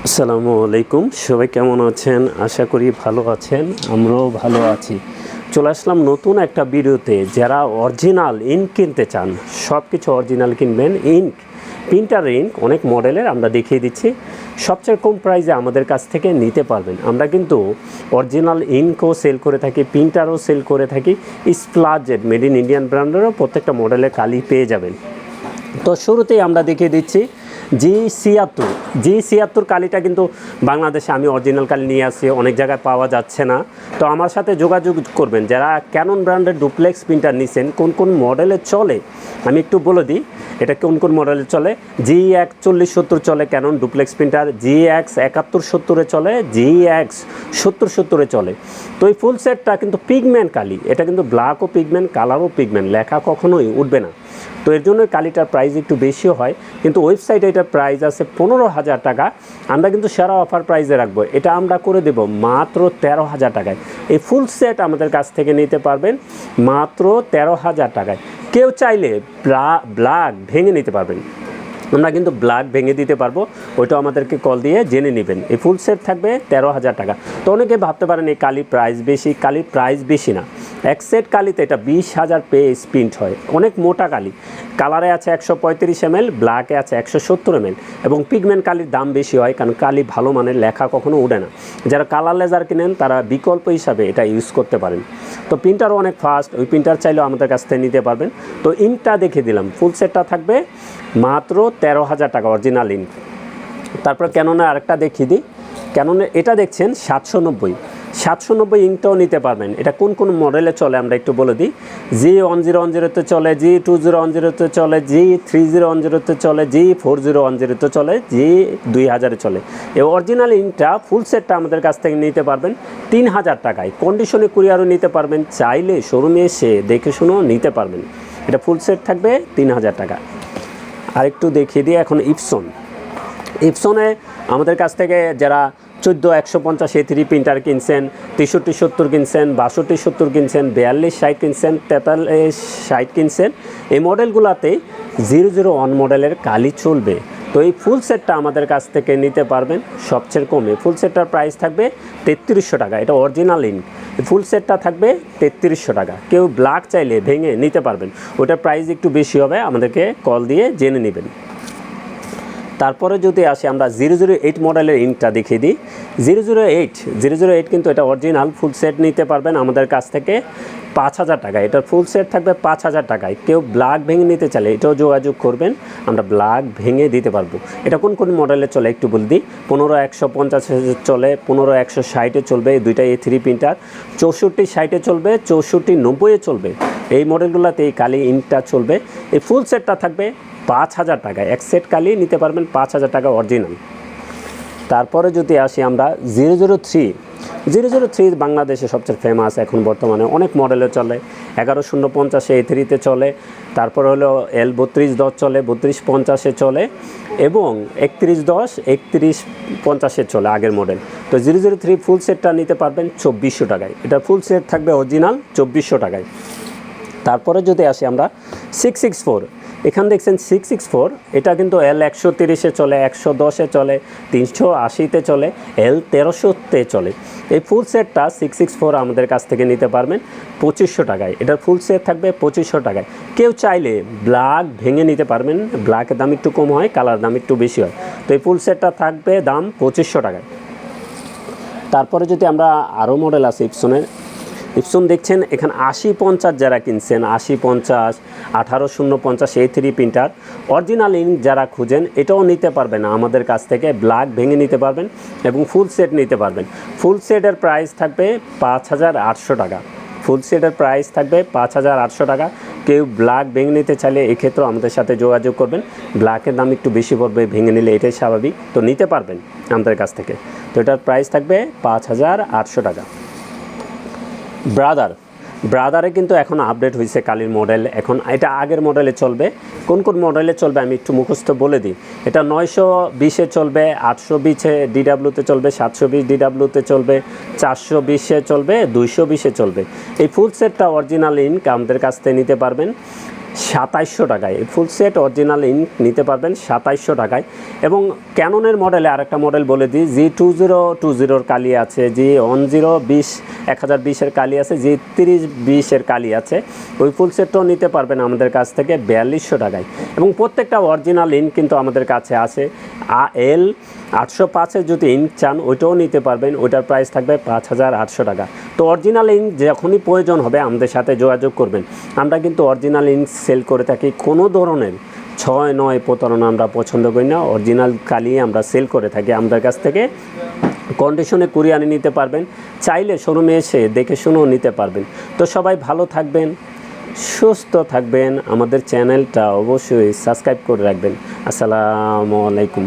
আসসালামু আলাইকুম, সবাই কেমন আছেন? আশা করি ভালো আছেন, আমরাও ভালো আছি। চলে আসলাম নতুন একটা ভিডিওতে। যারা অরিজিনাল ইঙ্ক কিনতে চান, সব কিছু অরিজিনাল কিনবেন। ইঙ্ক, প্রিন্টার ইঙ্ক অনেক মডেলের আমরা দেখিয়ে দিচ্ছি। সবচেয়ে কম প্রাইসে আমাদের কাছ থেকে নিতে পারবেন। আমরা কিন্তু অরিজিনাল ইঙ্কও সেল করে থাকি, প্রিন্টারও সেল করে থাকি। স্প্লাজেড মেড ইন ইন্ডিয়ান ব্র্যান্ডেরও প্রত্যেকটা মডেলের কালি পেয়ে যাবেন। তো শুরুতেই আমরা দেখিয়ে দিচ্ছি G76 কালিটা কিন্তু বাংলাদেশে আমি অরিজিনাল কালি নিয়ে আসছি, অনেক জায়গায় পাওয়া যাচ্ছে না। তো আমার সাথে যোগাযোগ করবেন যারা ক্যানন ব্র্যান্ডের ডুপ্লেক্স প্রিন্টার নিছেন। কোন কোন মডেলে চলে আমি একটু বলে দিই, এটা কোন কোন মডেলে চলে। G4170 চলে ক্যানন ডুপ্লেক্স প্রিন্টার, GX7170 চলে, GX70 চলে। তো এই ফুল সেটটা কিন্তু পিগমেন্ট কালি, এটা কিন্তু ব্ল্যাকও পিগমেন্ট, কালারও পিগমেন্ট, লেখা কখনোই উঠবে না। তো এর জন্য কালিটার প্রাইস একটু বেশিও হয়, কিন্তু ওয়েবসাইটে এটার প্রাইস আছে 15,000 টাকা। আমরা কিন্তু সেরা অফার প্রাইসে রাখবো, এটা আমরা করে দেব মাত্র 13,000 টাকায়। এই ফুল সেট আমাদের কাছ থেকে নিতে পারবেন মাত্র 13,000 টাকায়। কেউ চাইলে ব্ল্যাক ভেঙে নিতে পারবেন, আমরা কিন্তু ব্ল্যাক ভেঙে দিতে পারবো, ওইটাও আমাদেরকে কল দিয়ে জেনে নেবেন। এই ফুল সেট থাকবে 13,000 টাকা। তো অনেকে ভাবতে পারেন এই কালি প্রাইস বেশি, কালির প্রাইস বেশি না। এক সেট কালিতে এটা 20,000 পেজ প্রিন্ট হয়, অনেক মোটা কালি। কালারে আছে 135 ml, ব্ল্যাকে আছে 170 ml। এবং পিগমেন্ট কালির দাম বেশি হয়, কারণ কালি ভালো মানের, লেখা কখনো উঠে না। যারা কালার লেজার কিনেন তারা বিকল্প হিসাবে এটা ইউজ করতে পারেন। তো প্রিন্টারও অনেক ফাস্ট, ওই প্রিন্টার চাইলেও আমাদের কাছ থেকে নিতে পারবেন। তো ইঙ্কটা দেখে দিলাম, ফুল সেটটা থাকবে মাত্র 13,000 টাকা অরিজিনাল ইঙ্ক। তারপর ক্যাননের আরেকটা দেখিয়ে দিই। ক্যাননের এটা দেখছেন 790 ইঙ্কটাও নিতে পারবেন। এটা কোন কোন মডেলে চলে আমরা একটু বলে দিই। G1010-তে চলে, G2010-তে চলে, G3010-তে চলে, G4010-তে চলে, G2000-এ চলে। এই অরিজিনাল ইঙ্কটা ফুল সেটটা আমাদের কাছ থেকে নিতে পারবেন 3,000 টাকায়। কন্ডিশনে কুরিয়ারও নিতে পারবেন, চাইলে শোরুমে এসে দেখে শুনেও নিতে পারবেন। এটা ফুল সেট থাকবে 3,000 টাকা। আরেকটু দেখিয়ে দিই এখন ইপসনে আমাদের কাছ থেকে যারা 14-150 A3 প্রিন্টার কিনছেন, 63-70 কিনছেন, 62-70 কিনছেন, 42-60 কিনছেন, 43-60 কিনছেন, এই মডেলগুলোতে 001 মডেলের কালি চলবে। তো এই ফুল সেটটা আমাদের কাছ থেকে নিতে পারবেন সবচেয়ে কমে। ফুল সেটটার প্রাইস থাকবে 3300 টাকা। এটা অরিজিনাল ইঙ্ক, ফুল সেটটা থাকবে 3300 টাকা। কেউ ব্ল্যাক চাইলে ভেঙে নিতে পারবেন, ওটার প্রাইস একটু বেশি হবে, আমাদেরকে কল দিয়ে জেনে নেবেন। তারপরে যদি আসি আমরা 008 মডেলের ইঙ্কটা দেখিয়ে দিই। 008 কিন্তু এটা অরিজিনাল ফুল সেট নিতে পারবেন আমাদের কাছ থেকে 5,000 টাকা। এটার ফুল সেট থাকবে 5,000 টাকায়। কেউ ব্ল্যাক ভেঙে নিতে চাইলে এটাও যোগাযোগ করবেন, আমরা ব্ল্যাক ভেঙে দিতে পারবো। এটা কোন কোন মডেলে চলে একটু বলে দিই। 15-150 চলে, 15-160-এ চলবে, এই দুইটা A3 প্রিন্টার। 64-60-এ চলবে, 64-90-এ চলবে। এই মডেলগুলোতে এই কালি ইঙ্কটা চলবে। এই ফুল সেটটা থাকবে 5,000 টাকায়। এক সেট কালি নিতে পারবেন 5,000 টাকা অরিজিনাল। তারপরে যদি আসি আমরা 003 বাংলাদেশে সবচেয়ে ফেমাস এখন বর্তমানে, অনেক মডেলে চলে। 11-050 A3-তে চলে, তারপর হলো L3210 চলে, 3250-এ চলে, এবং 3110, 3150-এ চলে আগের মডেল। তো 003 ফুল সেটটা নিতে পারবেন 2,400 টাকায়। এটা ফুল সেট থাকবে অরিজিনাল 2,400 টাকায়। তারপরে যদি আসি আমরা 664, এখানে দেখছেন 664, এটা কিন্তু L130-এ চলে, 110-এ চলে, 380-তে চলে, L1300-তে চলে। এই ফুল সেটটা 664 আমাদের কাছ থেকে নিতে পারবেন 2,500 টাকায়। এটার ফুল সেট থাকবে 2,500 টাকায়। কেউ চাইলে ব্ল্যাক ভেঙে নিতে পারবেন, ব্ল্যাকের দাম একটু কম হয়, কালার দাম একটু বেশি হয়। তো এই ফুল সেটটা থাকবে দাম 2,500 টাকায়। তারপরে যদি আমরা আরও মডেল আছে ইপসন দেখছেন এখানে 80-50 যারা কিনছেন, 80-50, 18-050 A3 প্রিন্টার অরিজিনাল ইঙ্ক যারা খুঁজেন, এটাও নিতে পারবেন আমাদের কাছ থেকে। ব্ল্যাক ভেঙে নিতে পারবেন এবং ফুল সেট নিতে পারবেন। ফুল সেটের প্রাইস থাকবে 5,800 টাকা। ফুল সেটের প্রাইস থাকবে 5,800 টাকা। কেউ ব্ল্যাক ভেঙে নিতে চাইলে এক্ষেত্রেও আমাদের সাথে যোগাযোগ করবেন। ব্ল্যাকের দাম একটু বেশি পড়বে, ভেঙে নিলে এটাই স্বাভাবিক, তো নিতে পারবেন আমাদের কাছ থেকে। তো এটার প্রাইস থাকবে 5,800 টাকা। ব্রাদারে কিন্তু এখন আপডেট হয়েছে কালির মডেল। এখন এটা আগের মডেলে চলবে। কোন কোন মডেলে চলবে আমি একটু মুখস্থ বলে দিই। এটা 920-এ চলবে, 820-এ DW-তে চলবে, 720 DW-তে চলবে, 420-এ চলবে, 220-এ চলবে। এই ফুল সেটটা অরিজিনাল ইঙ্ক আমাদের কাছ থেকে নিতে পারবেন 2700 টাকায়। ফুল সেট অরিজিনাল ইঙ্ক নিতে পারবেন 2700 টাকায়। এবং ক্যাননের মডেলে আরেকটা মডেল বলে দিই, G2020 কালি আছে, G1020 কালি আছে, G3020 কালি আছে। ওই ফুল সেটটাও নিতে পারবেন আমাদের কাছ থেকে 4200 টাকায়। এবং প্রত্যেকটা অরিজিনাল ইঙ্ক কিন্তু আমাদের কাছে আছে। L805 যদি ইঙ্ক চান ওইটাও নিতে পারবেন, ওইটার প্রাইস থাকবে 5800 টাকা। তো অরিজিনাল ইঙ্ক যখনই প্রয়োজন হবে আমাদের সাথে যোগাযোগ করবেন। আমরা কিন্তু অরিজিনাল ইঙ্ক সেল করে থাকি, কোনো ধরনের 6-9 প্রতারণা আমরা পছন্দ করি না। অরিজিনাল কালি আমরা সেল করে থাকি। আমাদের কাছ থেকে কন্ডিশনে কুরিয়ারে নিতে পারবেন, চাইলে শোরুমে এসে দেখে শুনেও নিতে পারবেন। তো সবাই ভালো থাকবেন, সুস্থ থাকবেন, আমাদের চ্যানেলটা অবশ্যই সাবস্ক্রাইব করে রাখবেন। আসসালামু আলাইকুম।